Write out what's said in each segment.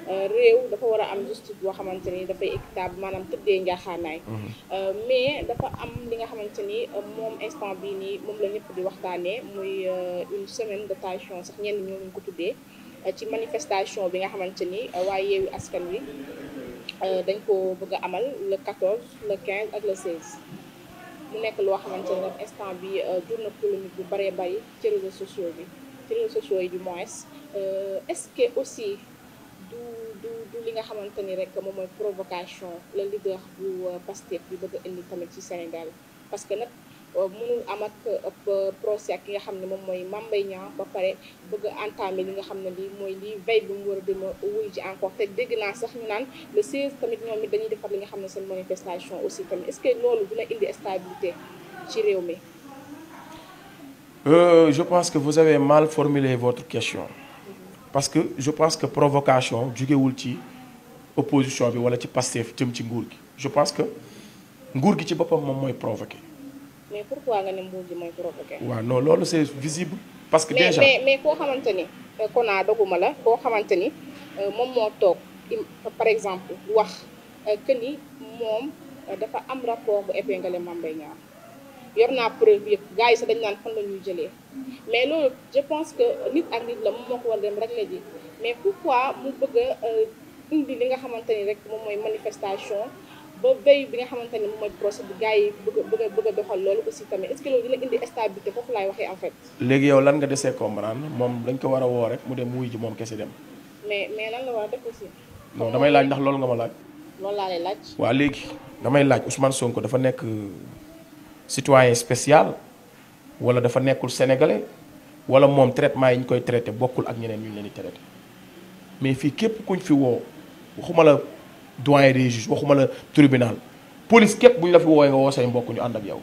réew dafa war a am justice boo xamante ni dafay équitable maanaam tëddee njaaxaanaay. mais dafa am li nga xamante ni moom instant bii nii moom la ñëpp di waxtaanee muy une semaine de tension sax ñenn ñoo ñu ko tuddee ci manifestation bi nga xamante ni waa Yewwi Askan Wi dañ ko bëgg a amal le 14 le 15 ak le 16 mu nekk loo xamante ni nag instant bi jur na polémique bu bëree bëri ci réseaux sociaux bi ci réseaux sociaux yi du moins est-ce que aussi du li nga xamante ni rek moom mooy provocation le leader bu Pastef bi bëgg a indi tamit ci Sénégal parce que nag mënul am ak procès ak ki nga xam ne moom mooy Mame Mbaye Niang ba pare bëgg a entamer li nga xam ne lii mooy lii veille bi mu war a dem wuy ji encore te dégg naa sax ñu naan le 16 tamit ñoom it dañuy defar li nga xam ne seen manifestation aussi tamit est-ce que loolu dina indi stabilité ci réew mi. Je pense que vous avez mal formulé votre question parce que je pense que provocation jugewul ci opposition bi wala ci Pastef jëm ci nguur gi je pense que nguur gi ci boppam moom mooy provoqué. mais pourquoi nga ne nguur gi mooy provoqué. waaw non loolu c'est visible. parce que déjà mais koo xamante ni konaa doguma la koo xamante ni moom moo toog par exemple wax que ni moom dafa am rapport bu épinglé Mame Mbaye Niang yor naa preuve yëpp gars yi sax dañu naan fan la ñuy jëlee mais loolu je pense que nit ak nit la moom moo ko war dem rek la ji mais pourquoi mu bëgg a indi li nga xamante ni rek moom mooy manifestation ba veille bi nga xamante ni moom mooy procès bi gars yi bëgg a doxal loolu aussi tamit est-ce que loolu dina indi stabilité foofu laay waxee en fait. léegi yow lan nga desee comprendre moom dañ ko war a woo rek mu dem wuy ji moom kese dem. mais lan la war a def aussi. non damay laaj ndax loolu nga ma laaj. loolu laa lay laaj. waaw léegi damay laaj Ousmane Sonko dafa nekk citoyen spécial wala dafa nekkul sénégalais wala moom traitement yi ñu koy traité bokkul ak ñeneen ñu leen di traité mais fii képp kuñ fi woo waxuma la doyen des juges waxuma la tribunal police képp bu ñu la fi woowee nga woo say mbokk ñu ànd ak yow.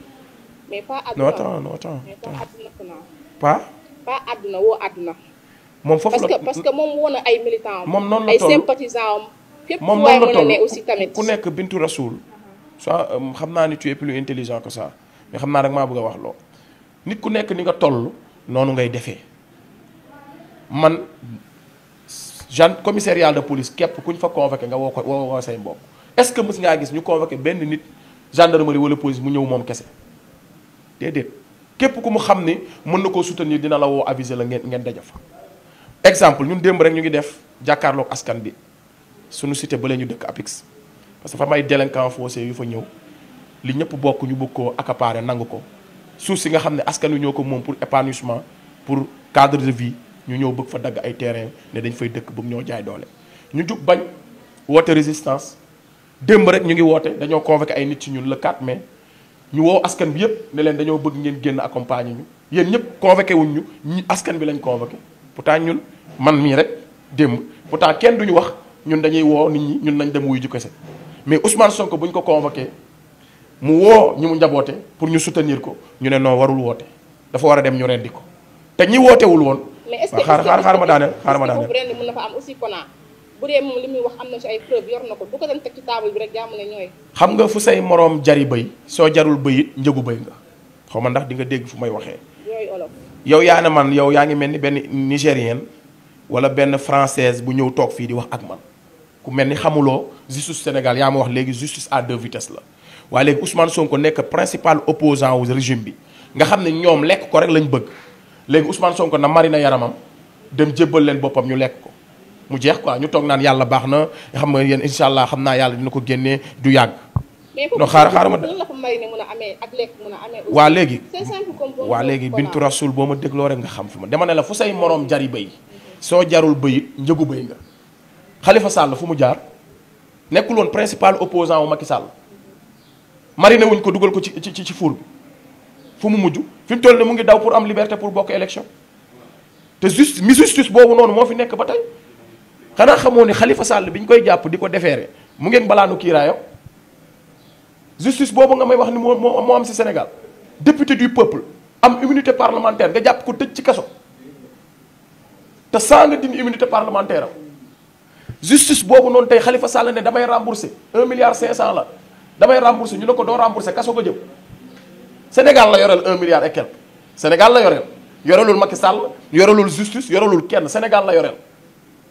mais pas àdduna non attends mais pas àdduna pas àdduna woo àdduna. moom foofu la parce que moom woo na ay militants moom noonu la ay toll sympathisants am. fépp moom waay noonu la mën a ne toll aussi tamit. ku nekk Bintu Rasoul soit xam naa ni tu es plus intelligent que ça mais xam naa rek maa bëgg a wax loo nit ku nekk ni nga toll noonu ngay defee man commissariat de police képp ku ñu fa convoqué nga woo say mbokk est-ce que mës ngaa gis ñu convoqué benn nit gendarmerie wala police mu ñëw moom kese déedéet képp ku mu xam ni mën na koo soutenir dina la woo aviser la ngeen daje fa. exemple ñun démb rek ñu ngi def jàkkaarloog askan bi suñu cité ba la ñu dëkk APIX parce que fa may délinquant fossé yu fa ñëw li ñëpp bokk ñu bëgg koo accaparer nangu ko suuf si nga xam ne askan wi ñoo ko moom pour épanouissement pour cadre de vie ñu ñëw bëgg fa dagg ay terrain ne dañ fay dëkk bëgg ñoo jaay doole ñu jug bañ woote résistance démb rek ñu ngi woote dañoo convoqué ay nit ci ñun le 4 mai ñu woo askan bi yëpp ne leen dañoo bëgg ngeen génn accompagner ñu yéen ñëpp convoqué wuñ ñu ñi askan bi lañ convoqué pourtant ñun man mii rek démb pourtant kenn duñu wax ñun dañuy woo nit ñi ñun nañ dem wuyu ju kese mais Ousmane Sonko bu ñu ko convoqué mu woo ñu mu njaboote pour ñu soutenir ko ñu ne non warul woote dafa war a dem ñu rendi ko te ñi wootewul woon. mais est-ce que xaar ma daaneel mën na fa am aussi Kona bu dee moom li muy wax am na ci ay preuve yor na ko bu ko dem teg ci table bi rek jàmm ne ñooy. xam nga fu say moroom jari bëy soo jarul bëy it njëgu bëy nga xaw ma ndax di nga dégg fu may waxee. yooyu olof. yow yaa ne man yow yaa ngi mel ni benn nigérienne wala benn française bu ñëw toog fii di wax ak man ku mel ni xamuloo justice Sénégal yaa ma wax léegi justice à deux vitesses la waaye léegi Ousmane Sonko nekk principal opposant wu régime bi nga xam ne ñoom lekk ko rek lañ bëgg léegi Ousmane Sonko na mari na yaramam dem jébbal leen boppam ñu lekk ko mu jeex quoi ñu toog naan yàlla baax na xam nga yéen incha allah xam naa yàlla dina ko génnee du yàgg. non xaaral ma lan la fa mari ne mën a amee ak lekk mën a amee. waa léegi c'est simple comme waa léegi Bintu Rasoul boo ma dégloo rek nga xam fi ma dama ne la fu say moroom jari bëy soo jarul bëyit njëgu bëy nga Khalifa Sall fu mu jaar nekkul woon principal opposant wu Macky Sall mariné wuñ ko dugal ko ci four bi fu mu mujj fi mu toll ne mu ngi daw pour am liberté pour bokk élection te justice boobu noonu moo fi nekk ba tey xanaa xamoo ni Khalifa Sall bi ñu koy jàpp di ko defeere mu ngeen balaanu kiiraayam justice boobu nga may wax ni moo am ci Sénégal député du peuple am immunité parlementaire nga jàpp ko tëj ci kaso te saa nga dindi immunité parlementaire am justice boobu noonu tey Khalifa Sall ne damay rembourser 1 milliard 500 la damay rembourser ñu ne ko doo rembourser kaso ko jëm Sénégal la yoreel 1 milliard et quelque Sénégal la yoreel yorelul Macky Sall yorelul justice yorelul kenn Sénégal la yoreel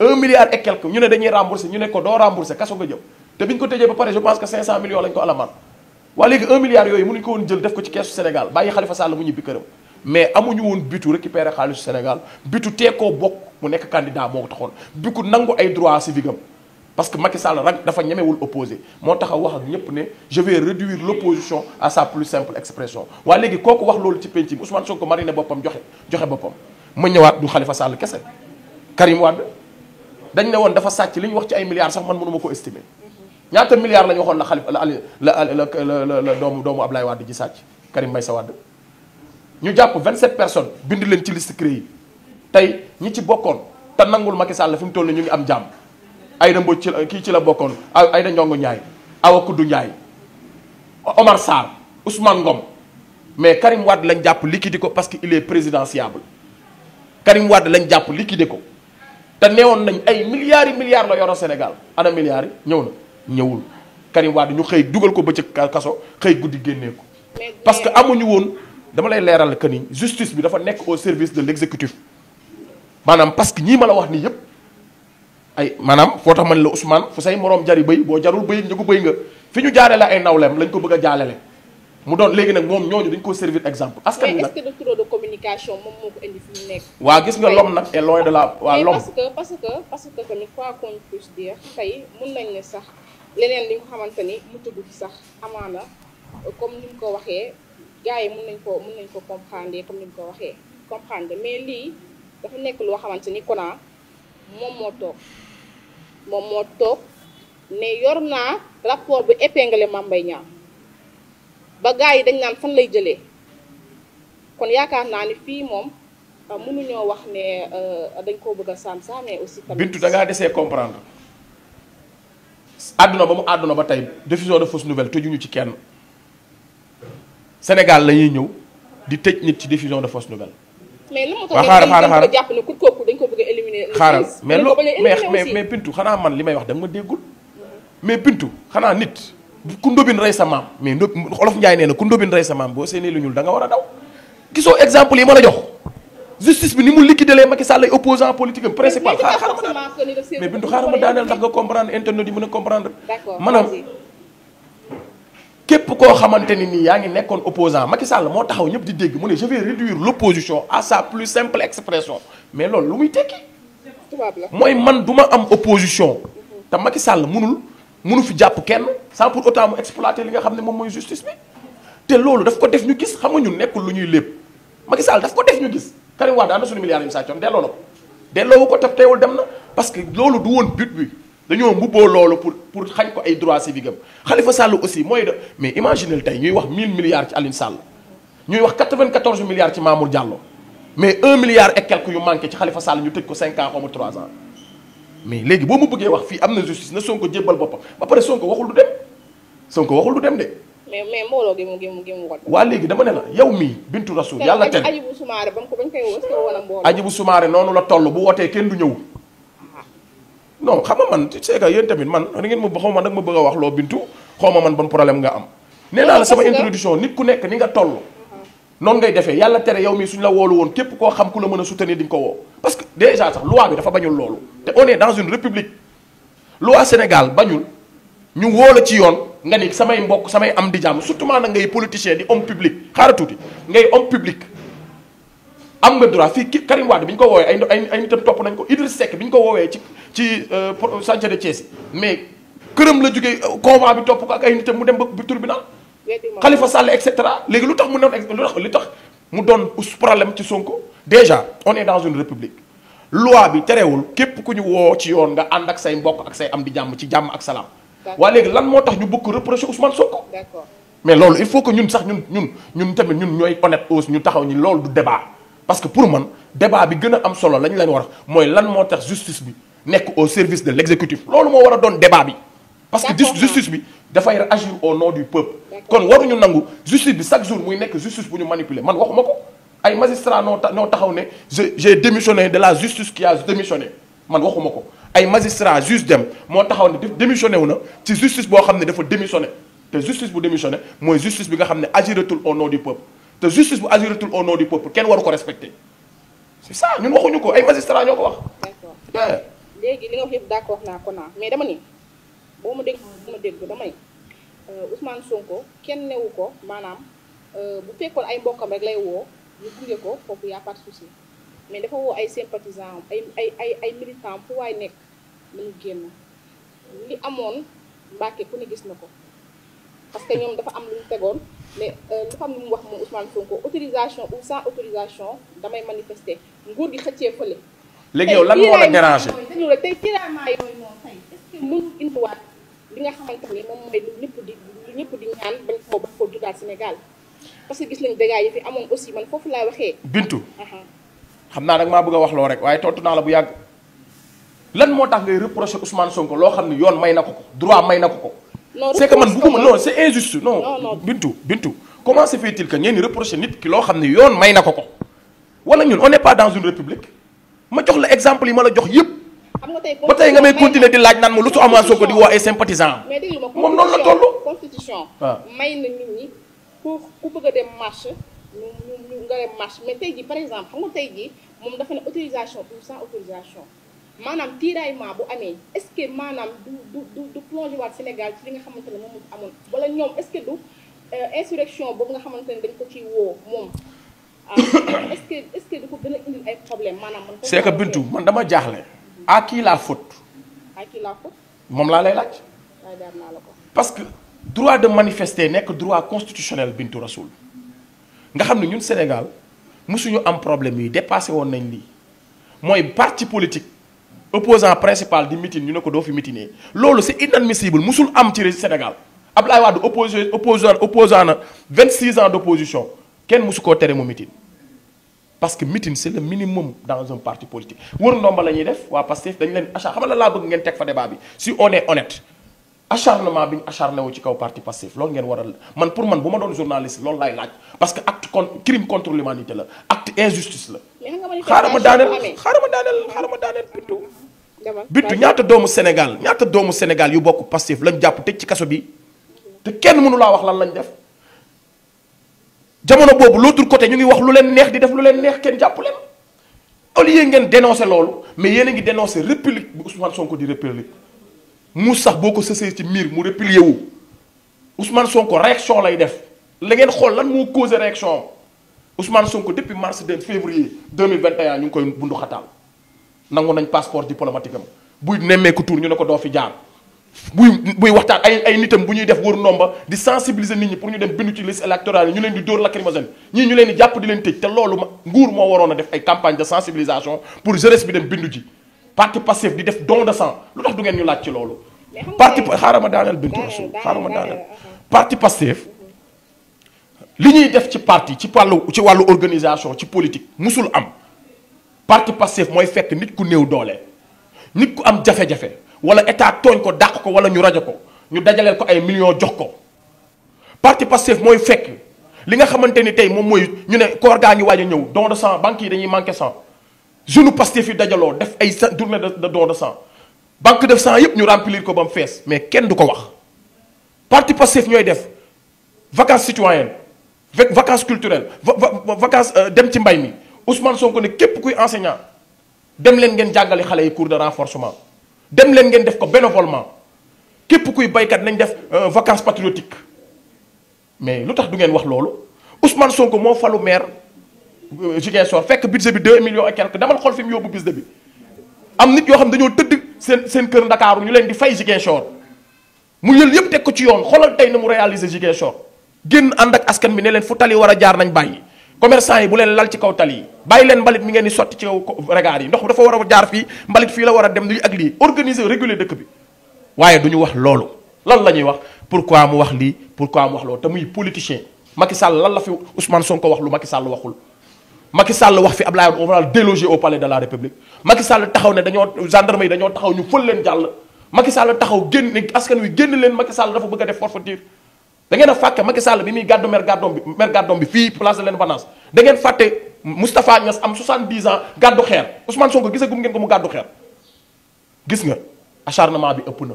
1 milliard et quelque ñu ne dañuy rembourser ñu ne ko doo rembourser kaso nga jëm te biñ ko tëjee ba pare je pense que 500 millions lañ ko alamaan waa léegi 1 milliard yooyu mënuñu ko woon jël def ko ci keesu Sénégal bàyyi Khalifa Sall mu ñibbi këram mais amuñu woon bitu récupérer xaalisu Sénégal bitu teekoo bokk mu nekk candidat moo ko taxoon biku nangu ay droits civiques am parce que Macky Sall rek dafa ñemewul opposé moo tax a wax ak ñëpp ne je vais réduire l'opposition à sa plus simple expression waa léegi kooku wax loolu ci penc bi Ousmane Sonko mariné boppam joxe boppam ma ñëwaat du Khalifa Sall kese Karim Wade dañ ne woon dafa sàcc li ñu wax ci ay milliards sax man mënuma ko estimer ñaata milliards la ñu waxoon la Khalifa la doomu Ablaye Wade ji sàcc Karim Meïssa Wade ñu jàpp 27 personnes bind leen ci liste CREI yi tey ñi ci bokkoon te nangul Macky Sall fi mu toll nii ñu ngi am jàmm Aïda Mbodj ci kii ci la bokkoon Aïda Ndiongo Ndiaye Awa Koudou Ndiaye Omar Sarr Ousmane Ngom mais Karim Wade lañ jàpp liquider ko parce que il est présidentiable Karim Wade lañ jàpp liquider ko te neewoon nañ ay milliards yi milliards la yoroon Sénégal ana milliards yi ñëw na ñëwul Karim Wade ñu xëy dugal ko bëccëg kaso xëy guddi génnee ko parce que amuñu woon dama lay leeral que ni justice bi dafa nekk au service de l'exécutif maanaam parce que ñii ma la wax nii yépp ay maanaam foo tax man la Ousmane fu say moroom jari bëy boo jarul bëy njëgu bëy nga fi ñu jaare la ay nawleem lañ ko bëgg a jaalele mu doon léegi nag moom ñooñu dañ ko servir exemple askan wi nag mais est-ce que le trop de communication moom moo ko indi fi mu nekk. waa gis nga l'homme nag est loin de la waa l'homme parce que tamit quoi qu'on puisse dire tey mun nañ ne sax leneen li nga xamante ni mu tudd fi sax amaana comme ni mu ko waxee gars yi mun nañ ko comprendre comme ni mu ko waxee comprendre mais lii dafa nekk loo xamante ni Kona moom moo toog ne yor naa rapport bu épinglé Mame Mbaye Niang ba gars yi dañ naan fan lay jëlee kon yaakaar naa ni fii moom mënuñoo wax ne dañ koo bëgg a saa mais aussi tamit Bintu da ngaa desee comprendre àdduna ba tey diffusion de fausse nouvelle tëjuñu ci kenn Sénégal la ñuy ñëw di tëj nit ci diffusion de fausse nouvelle mais lu ma tax xaaral jàpp ne ku kooku dañ ko bëgg a éliminer xaaral mais Bintu xanaa man li may wax da nga ma déggul mais Bintu xanaa nit ku ndóbin rey sa maam mais Olof Njaay nee na ku ndóbin rey sa maam boo seenee lu ñuul da nga war a daw gisoo exemple yi ma la jox justice bi ni mu liquider les Macky Sall ay opposant politique am principal xaaral mais Bintu xaaral ma daaneel ndax nga comprendre internet yi mën a comprendre maanaam képp koo xamante ni nii yaa ngi nekkoon opposant Macky Sall moo taxaw ñëpp di dégg mu ne je vais réduire l'opposition à sa plus simple expression mais loolu lu muy tekki mooy man du ma am opposition te Macky Sall mënu fi jàpp kenn sans pour autant mu exploiter li nga xam ne moom mooy justice bi te loolu daf ko def ñu gis xam nga ñun nekkul lu ñuy lépp Macky Sall daf ko def ñu gis Karim Wade ana suñu milliards yi mu sàccoon delloo na ko delloowu ko taf teewul dem na parce que loolu du woon but bi dañoo mbubboo loolu pour xañ ko ay droits civiques am Khalifa Sall aussi mooy de mais imaginez tey ñuy wax 1000 milliards ci Alioune Sall ñuy wax 94 milliards ci Mamour Diallo mais 1 milliard et quelque yu manqué ci Khalifa Sall ñu tëj ko 5 ans xaw ma 3 ans mais léegi boo mu bëggee wax fii am na justice na Sonko jébbal boppam ba pare Sonko waxul du dem de. mais mbooloo gi mu wax. waa léegi dama ne la yow mii Bintu Rasoul yàlla tere Hadjibou Soumaré ba mu ko bañ koy woo woon a mbooloo. Hadjibou Soumaré noonu la toll bu wootee kenn du ñëw. non xam nga man c'est que yéen tamit man da ngeen ma xaw ma nag ma bëgg a wax loo Bintu xaw ma man ban problème nga am. nee naa la sama introduction nit ku nekk ni nga toll. noonu ngay defee yàlla tere yow mii suñu la woolu woon képp koo xam ku la mën a soutenir di nga ko woo parce que déjà sax loi bi dafa bañul loolu te on est dans une république loi Sénégal bañul ñu woo la ci yoon nga ni samay mbokk samay am di jàmm surtout nag ngay politicien di homme public xaaral tuuti ngay homme public am nga droit fii Karim Wade bi ñu ko woowee ay nitam topp nañ ko Idriss Seck bi ñu ko woowee ci chantier de Thiès mais këram la jógee convoi bi topp ko ak ay nitam mu dem ba tribunal Khalifa Sall et cetera léegi lu tax mu doon problème ci Sonko déjà on est dans une république loi bi terewul képp ku ñu woo ci yoon nga ànd ak say mbokk ak say am di jàmm ci jàmm ak salaam. waaye léegi lan moo tax ñu bëgg reprocher Ousmane Sonko. d'accord mais loolu il faut que ñun sax ñun tamit ñun ñooy honnête aussi ñu taxaw ñi loolu du débat parce que pour man débat bi gën a am solo lañ leen war mooy lan moo tax justice bi nekk au service de l'exécutif loolu moo war a doon débat bi. parce que justice bi dafay agir au nom du peuple. kon waruñu nangu justice bi chaque jour muy nekk justice bu ñu manipuler man waxuma ko ay magistrats noo taxaw ne j'ai démissionné de la justice qui a démissionné man waxuma ko ay magistrats juge dem moo taxaw ne démissionné wu na ci justice boo xam ne dafa démissionné te justice bu démissionné mooy justice bi nga xam ne agiratul au nom du peuple te justice bu agiratul au nom du peuple kenn waru ko respecter c'est ça ñun waxuñu ko ay magistrats ñoo ko wax. d'accord léegi li nga wax yëpp d'accord naa ko naa mais dama ni boo ma dégg damay Ousmane Sonko kenn newu ko maanaam bu fekkoon ay mbokkam rek lay woo ñu gunge ko foofu y a pas de souci mais dafa woo ay sympathisants ay militants fu waay nekk nañu génn li amoon Mbàkke ku ne gis na ko parce que ñoom dafa am lu ñu tegoon mais dafa am lu mu wax moom Ousmane Sonko autorisation ou sans autorisation damay manifester nguur gi xëccee fële. léegi yow lan moo la déranger dañu rek tey tiraillement yooyu noonu tey est-ce que mënul indiwaat li nga xamante ni moom mooy lu ñëpp di ñaan bañ ko jugaat Sénégal parce que gis nañ dégâts yi fi amoon aussi man foofu laay waxee. Bintu xam naa nag maa bëgg a wax loo rek waaye tontu naa la bu yàgg lan moo tax ngay reprocher Ousmane Sonko loo xam ne yoon may na ko ko droit may na ko ko. c'est que man bugguma non c'est injuste non Bintu comment se fait-il que ngeen di reprocher nit ki loo xam ne yoon may na ko ko wala ñun on n'est pas dans une république ma jox la exemple yi ma la jox yëpp ba tey nga may continuer di laaj naan ma lu su Ousmane Sonko di woo ay sympathisants mais déglu ma moom noonu la toll constitution may na nit ñi pour ku bëgg a dem marche ñu nga dem marche mais tey jii par exemple xam nga tey jii moom dafa ne autorisation ou sans autorisation maanaam tiraillement bu amee est-ce que maanaam du plongé waat Sénégal ci li nga xamante ne moom amoon wala ñoom est-ce que du insurrection boobu nga xamante ne dañ ko ciy woo moom est-ce que du ko gën a indil ay problème maanaam man c'est que Bintu man dama jaaxle à qui la faute à qui la faute moom laa lay laaj waaye daar naa la ko parce que droit de manifester nekk droit constitutionnel Bintu Rasoul nga xam ne ñun Sénégal mosuñu am problème yi dépassé woon nañ lii mooy parti politique opposant principal di meeting ñu ne ko doo fi meetingee loolu c'est inadmissible musul am ci Sénégal Abdoulaye Wade opposant na 26 ans d'opposition kenn musu koo tere mu meeting parce que meeting c'est le minimum dans un parti politique wër ndomba la ñuy def waa Pastef dañu leen acharné xam nga laa bëgg ngeen teg fa débat bi si on est honnête acharnement bi ñu acharné wu ci kaw parti Pastef loolu ngeen war a man pour man bu ma doon journaliste loolu laay laaj parce que acte crime contre l'humanité la acte injustice la xaaral ma daaneel Bintu ñaata doomu Sénégal yu bokk Pastef lañ jàpp tëj ci kaso bi te kenn mënu laa wax lan lañ def jamono boobu l'autre côté ñu ngi wax lu leen neex di def lu leen neex kenn jàpp leen au lieu ngeen dénoncer loolu mais yéen a ngi dénoncer république bu Ousmane Sonko di république mu sax boo ko sësee ci miir mu replier wu Ousmane Sonko réaction lay def la ngeen xool lan moo causé réaction Ousmane Sonko depuis mars de février 2021 ñu ngi koy bundu xataal nangu nañ passeport diplomatique am buy nemmeeku tour ñu ne ko doo fi jaar buy waxtaan ay nitam bu ñuy def wër ndomba di sensibiliser nit ñi pour ñu dem bindu ci liste électorale yi ñu leen di dóor lacrymogène ñii ñu leen di jàpp di leen tëj te loolu nguur moo waroon a def ay campagne de sensibilisation pour jeunesse bi dem bindu ji parti Pastef di def don de sang lu tax du ngeen ñu laaj ci loolu parti xaaral ma daaneel Bintu Rasoul xaaral ma daaneel parti Pastef li ñuy def ci parti ci wàllu organisation ci politique musul am parti Pastef mooy fekk nit ku néew doole nit ku am jafe-jafe wala état tooñ ko dàq ko wala ñu rajo ko ñu dajaleel ko ay millions jox ko parti Pastef mooy fekk li nga xamante ni tey moom mooy ñu ne koor gaa ngi waaj a ñëw don de sang banques yi dañuy manqué sang jeune Pastef yi dajaloo def ay journée de don de sang banque de sang yëpp ñu remplir ko ba mu fees mais kenn du ko wax parti Pastef ñooy def vacances citoyennes vacances culturelles vacances dem ci mbay mi Ousmane Sonko ne képp kuy enseignant dem leen ngeen jàngale xale yi cours de renforcement dem leen ngeen def ko bénévolement képp kuy baykat nañ def vacances patriotiques mais lu tax du ngeen wax loolu Ousmane Sonko moo falu maire Ziguinchor fekk budget bi 2 millions et quelque demal xool fi mu yóbbu budget bi am nit yoo xam dañoo tëdd seen kër Ndakaaru ñu leen di fay Ziguinchor mu yël yëpp teg ko ci yoon xoolal tey na mu réaliser Ziguinchor génn ànd ak askan bi ne leen fu tali war a jaar nañ bàyyi commerçant yi bu leen lal ci kaw tali yi bàyyi leen mbalit mi ngeen di sotti ci kaw regard yi ndox dafa war a jaar fii mbalit fii la war a dem lii ak lii organiser réguler dëkk bi waaye du ñu wax loolu lan la ñuy wax pourquoi mu wax lii pourquoi mu wax loolu te muy politicien Macky Sall lan la fi Ousmane Sonko wax lu Macky Sall waxul Macky Sall wax fi Abdoulaye on va déloger au palais de la République Macky Sall taxaw ne dañoo gendarme yi dañoo taxaw ñu fël leen jàll Macky Sall taxaw génn askan wi génn leen Macky Sall dafa bëgg a def forfaiture da ngeen a fàtte Macky Sall bi muy gàddu mer gàddoom bi fii place de l'Indépendance da ngeen fàtte Moustapha Niass am 70 ans gàddu xeer Ousmane Sonko gisagum ngeen ko mu gàddu xeer gis nga acharnement bi ëpp na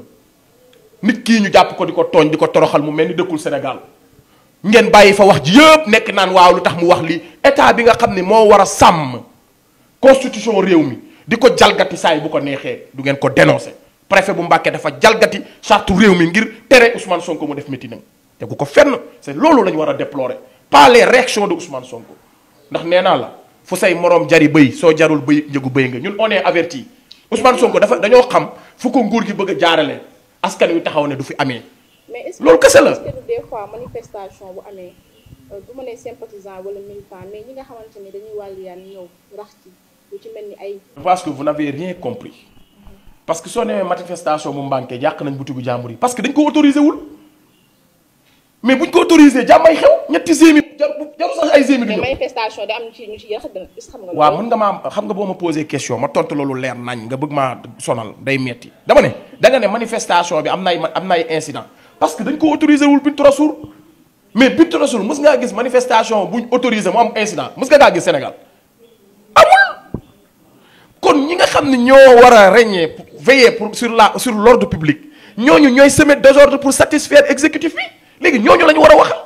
nit kii ñu jàpp ko di ko tooñ di ko toroxal mu mel ni dëkkul Sénégal ngeen bàyyi fa wax ji yëpp nekk naan waaw lu tax mu wax lii état bi nga xam ne moo war a sàmm constitution réew mi di ko jalgati saa yi bu ko neexee du ngeen ko dénoncer préfet bu Mbacké dafa jalgati charte réew mi ngir tere Ousmane Sonko mu def meeting tegu ko fenn c'est loolu la ñu war a déplorer pas les réactions de Ousmane Sonko ndax nee naa la fu say moroom jari bëy soo jarul bëy njëgu bëy nga ñun on est averti Ousmane Sonko dañoo xam fu ko nguur gi bëgg a jaarale askan wi taxaw ne du fi amee. loolu kese la. est-ce que des fois manifestation bu amee du ma ne sympathisant wala militant mais ñi nga xamante ni dañuy wàllu yaan ñëw rax ci lu ci mel ni ay. je pense que vous n'avez rien compris parce que soo nee manifestation bu Mbacké yàq nañ butigu jàmbur yi parce que dañ ko autorisé wul mais buñ ko autorisé jàmmay xew ñetti zémi jaru sax ay zémi du ñëw. mais manifestation da am ci ñu ci yàq dina xam nga. waaw mën nga maa xam nga boo ma posé question ma tontu loolu leer nañ nga bëgg maa sonal day metti dama ne da nga ne manifestation bi am na ay incident parce que dañ ko autorisé wul Bintou Rassoul mais Bintou Rassoul mës ngaa gis manifestation buñ autorisé mu am incident mës nga kaa gis Sénégal amul. kon ñi nga xam ne ñoo war a régner veiller sur l'ordre public ñooñu ñooy semer désordre pour satisfaire exécutif bi léegi ñooñu la ñu war a waxal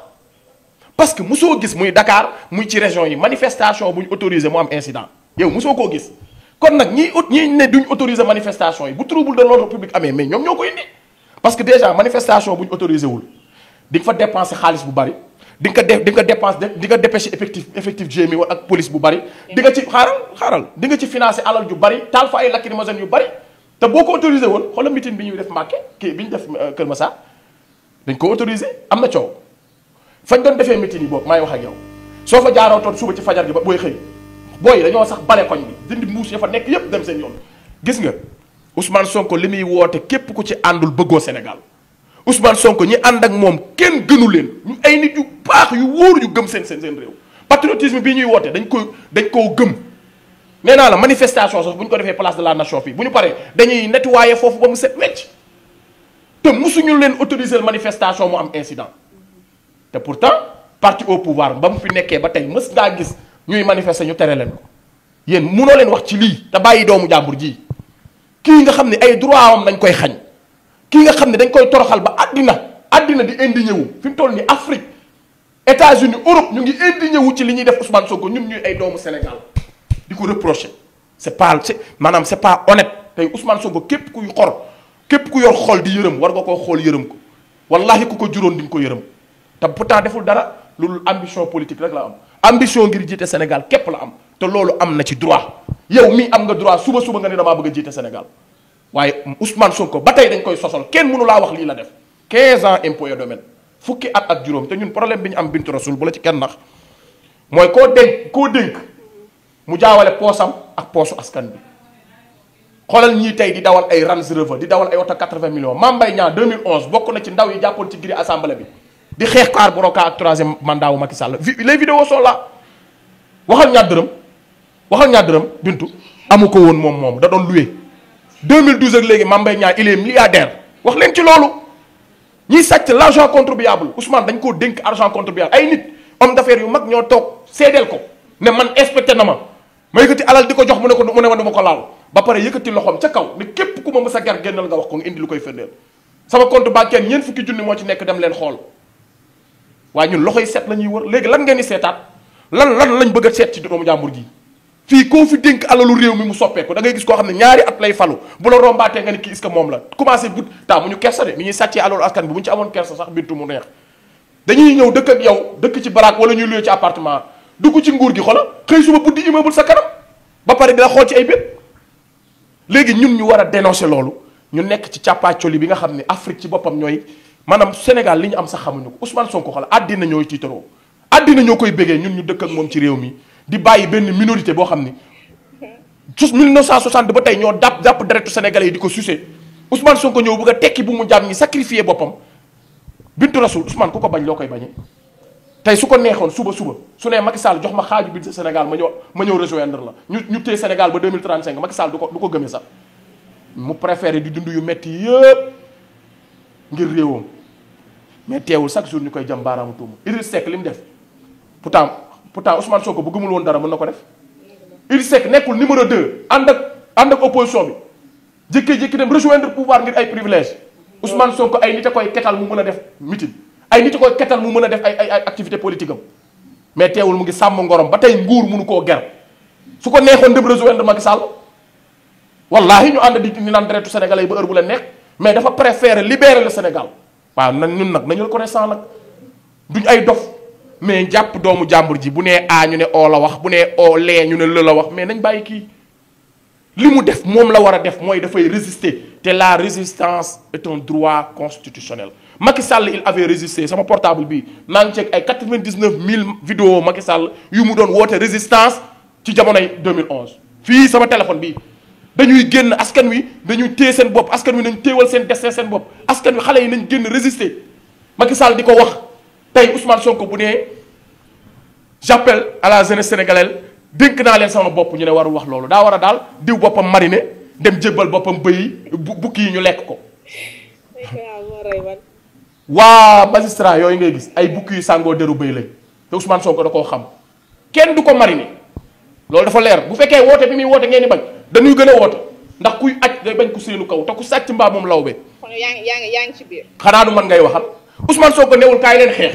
parce que mosoo gis muy Dakar muy ci région yi manifestation buñ autorisé mu am incident yow mosoo koo gis kon nag ñi ne duñ autoriser manifestation yi bu trouble de l'ordre public amee mais ñoom ñoo ko indi parce que déjà manifestation buñ autorisé wul di nga fa dépenser xaalis bu bari di nga dépêcher effectif GMI wala ak police bu bari di nga ci xaaral di nga ci financer alal ju bari taal fa ay lacrymogènes yu bari te boo ko autorisé woon xoolal meeting bi ñuy def Mbacké kii bi ñu def Kër Massar dañ ko autorisé am na coow fañ doon defee meeting yi boobu maay wax ak yow soo fa jaarootoon suba ci fajar gi ba booy xëy booy dañoo sax bale koñ bi dindi mbuus ya fa nekk yépp dem seen yoon. gis nga Ousmane Sonko li muy woote képp ku ci àndul bëggoo Sénégal Ousmane Sonko ñi ànd ak moom kenn gënu leen ñu ay nit yu baax yu wóor yu gëm seen réew patriotisme bii ñuy woote dañ koo gëm. nee naa la manifestation sax bu ñu ko defee place de la nation fii bu ñu paree dañuy nettoyer foofu ba mu set wecc te musuñu leen autoriser manifestation mu am incident te pourtant parti au pouvoir ba mu fi nekkee ba tey mës ngaa gis ñuy manifester ñu tere leen ko yéen munoo leen wax ci lii te bàyyi doomu jàmbur ji kii nga xam ne ay droit am dañ koy xañ kii nga xam ne dañ koy toroxal ba àddina di indigné wu fi mu toll ni Afrique États-Unis Europe ñu ngi indigné wu ci li ñuy def Ousmane Sonko ñun ñuy ay doomu Sénégal di ko reprocher c'est pas honnête tey Ousmane Sonko képp ku yor xol di yërëm war nga koo xool yërëm ko wallahi ku ko juróon di nga ko yërëm te pourtant deful dara loolu ambition politique rek la am ambition ngir jiite Sénégal képp la am te loolu am na ci droit yow mii am nga droit suba nga ne damaa bëgg a jiite Sénégal waaye Ousmane Sonko ba tey dañ koy sosol kenn mënu laa wax lii la def 15 ans impôt et domaine fukki at ak juróom te ñun problème bi ñu am Bintou Rassoul bu la ci kenn nax mooy koo dénk mu jaawale poosam ak poosu askan bi xoolal ñii tey di dawal ay Range Rover di dawal ay oto 80 millions Mame Mbaye Niang 2011 bokk na ci ndaw yi jàppoon ci giri assemblée bi di xeex carburant ak troisième mandat wu Macky Sall les vidéos sont là waxal ñaar dërëm Bintu amu ko woon moom da doon loué 2012 ak léegi Mame Mbaye Niang il est milliardaire wax leen ci loolu ñiy sàcc l'argent contribuable Ousmane dañ koo dénk argent contribuable ay nit homme d'affaires yu mag ñoo toog seedeel ko ne man inspecté na ma yëkkati alal di ko jox mu ne ma duma ko laal ba pare yëkkati loxoom ca kaw ne képp ku ma mës a ger génnal nga wax ko nga indi lu koy firndeel sama compte bancaire ñeent fukki junni moo ci nekk dem leen xool waaye ñun loxoy seet la ñuy wër léegi lan ngeen di seetaat lan lañ bëgg a seet ci doomu jàmbur gi fii koo fi dénk alalu réew mi mu soppeeku da ngay gis koo xam ne ñaari at lay falu bu la rombaatee nga ni kii est-ce que moom la commencé but taa mu ñu kersa de mi ñuy sàccee alalu askan bi bu ñu ci amoon kersa sax Bintu mu neex dañuy ñëw dëkk ak yow dëkk ci baraak wala ñuy luye ci appartement dugg ci nguur gi xola xëy suba buddi immeuble sa kanam ba pare di la xool ci ay bët léegi ñun ñu war a dénoncer loolu ñu nekk ci càppaacoli bi nga xam ne Afrique ci boppam ñooy maanaam Sénégal li ñu am sax xamuñu ko Ousmane Sonko xola àddina ñooy tiitaroo àddina ñoo koy bëggee ñun ñu dëkk ak moom ci réew mi di bàyyi benn minorité boo xam ni 1960 ba tey ñoo jàpp deretu sénégalais yi di ko sucé Ousmane Sonko ñëw bëgg a tekki bu mu jàmm ñi sacrifier boppam Bintou Rassoul Ousmane ku ko bañ loo koy bañee tey su ko neexoon suba su nee Macky Sall jox ma xaaju bi Sénégal ma ñëw rejoindre la ñu téye Sénégal ba 2035 Macky Sall du ko gëmee sax mu préféré di dund yu metti yëpp ngir réewam mais teewul chaque jour ñu koy jam baaraamu tuuma Idriss Seck li mu def pourtant Ousmane Sonko bu gëmul woon dara mën na ko def Idriss Seck nekkul numéro 2 ànd ak opposition bi jékki-jékki dem rejoindre pouvoir ngir ay privilèges Ousmane Sonko ay nit a koy ketal mu mën a def meeting ay nit a koy ketal mu mën a def ay activité politique am mais teewul mu ngi sàmm ngorom ba tey nguur mënu koo ger su ko neexoon dem rejoindre Macky Sall wallahi ñu ànd di naan deretu sénégalais yi ba heure bu leen neex mais dafa préférer libérer le Sénégal waaw nan ñun nag nañu reconnaissant nag duñ ay dof mais jàpp doomu jàmbur ji bu nee a ñu ne oo la wax bu nee oo lee ñu ne lë la wax mais nañ bàyyi kii li mu def moom la war a def mooy dafay résister te la résistance est un droit constitutionnel Macky Sall il avait résisté sama portable bi maa ngi ceeg ay 99 000 vidéos Macky Sall yu mu doon woote résistance ci jamonoy 2011 fii sama téléphone bi dañuy génn askan wi dañuy téye seen bopp askan wi nañ téewal seen destin seen bopp askan wi xale yi nañ génn résister Macky Sall di ko wax tey Ousmane Sonko bu nee j'appelle à la jeunesse sénégalaise dénk naa leen sama bopp ñu ne warul wax loolu daa war a daal diw boppam mariné dem jébbal boppam bëy bukki yi ñu lekk ko waa magistrat yooyu ngay gis ay bukki yu sàngoo deru bëy lañ te Ousmane Sonko da koo xam kenn du ko mariné loolu dafa leer bu fekkee woote bi muy woote ngeen di bañ dañuy gën a woote ndax kuy aj day bañ ku seenu kaw te ku sàcc mbaa moom law be kon yaa ngi ci biir. xanaa du man ngay waxal Ousmane Sonko newul kaay leen xeex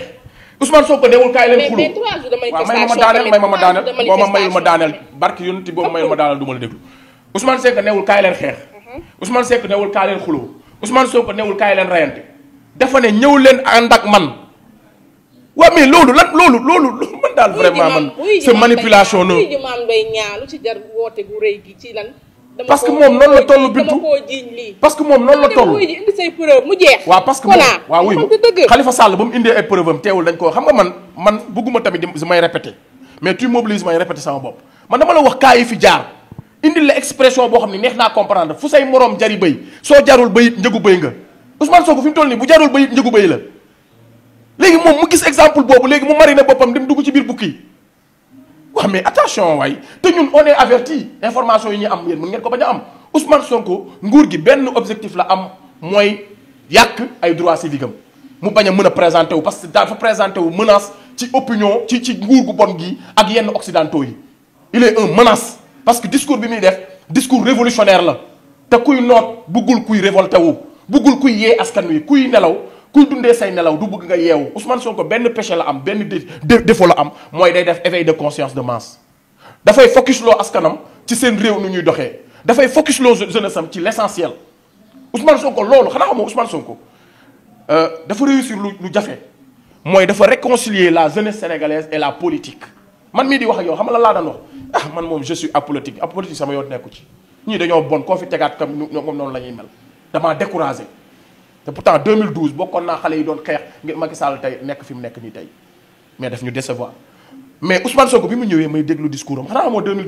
Ousmane Sonko newul kaay leen xuloo mais 3 jours de waaw may ma daaneel boo ma mayul ma daaneel barki yonent boobu mayul ma daaneel du ma la déglu Ousmane Sonko newul kaay leen xeex Ousmane Sonko newul kaay leen xuloo Ousmane Sonko newul kaay leen rayante dafa ne ñëw leen ànd ak man waaw mais loolu man daal vraiment man c'est manipulation noonu ji maam bay ñaalu ci jar woote gu rëy gi ci lan parce que moom noonu la toll bintu dama koo jiiñ lii parce que moom noonu la toll wuy ji indi say preuve mu jeex waaw parce que moom waaw wuy Khalifa Sall ba mu indee ay preuve am teewul dañ koo xam nga man bëgguma tamit di may répéter mais tu mobilises may répéter sama bopp man dama la wax kaa yi fi jaar indil la expression boo xam ne neex naa comprendre fu say moroom jari bëy soo jarul bëyit njëgu bëy nga Ousmane Sonko fi mu toll nii bu jarul bëyit njëgu bëy la léegi moom mu gis exemple boobu léegi mu mariné boppam dem dugg ci biir bukki yi waaw mais attention waay te ñun on est averti information yi ñu am yéen mën ngeen ko bañ a am Ousmane Sonko nguur gi benn objectif la am mooy yàq ay droits civiques am mu bañ a mën a présenté wu parce que dafa présenté wu menace ci opinion ci nguur gu bon gi ak yenn occidentaux yi il est un menace parce que discours bi muy def discours révolutionnaire la te kuy noot buggul kuy révolté wu buggul kuy yee askan wi kuy nelaw kuy dundee say nelaw du bëgg nga yeewu Ousmane Sonko benn péché la am benn défaut la am mooy day def éveil de conscience de masse dafay focus loo askanam ci seen réew nu ñuy doxee dafay focus loo jeunesse am ci l'essentiel Ousmane Sonko loolu xanaa xamoo Ousmane Sonko dafa réussir lu jafe mooy dafa réconcilier la jeunesse sénégalaise et la politique man mii di wax ak yow xam nga la laa daan wax man moom je suis apolitique sama yoon nekku ci ñii dañoo bon koo fi tegaat comme noonu la ñuy mel damaa découragé te pourtant 2012 bokkoon naa xale yi doon xeex ngir Macky Sall tey nekk fi mu nekk nii tey mais daf ñu décevoir mais Ousmane Sonko bi mu ñëwee may déglu discours am xanaa amoo 2012